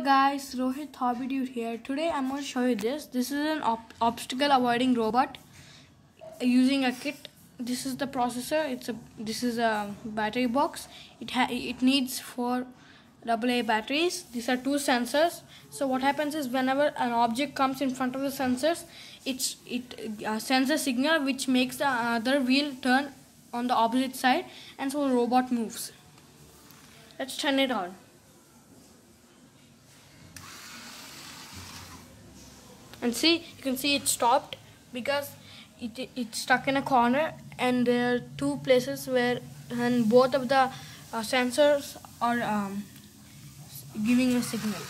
guys, Rohit Hobby Dude here. Today I'm going to show you this. This is an obstacle avoiding robot using a kit. This is the processor. This is a battery box. It needs 4 AA batteries. These are 2 sensors. So what happens is whenever an object comes in front of the sensors, it sends a signal which makes the other wheel turn on the opposite side, and so the robot moves. Let's turn it on. And see, you can see it stopped because it's stuck in a corner, and there are 2 places where, and both of the sensors are giving a signal.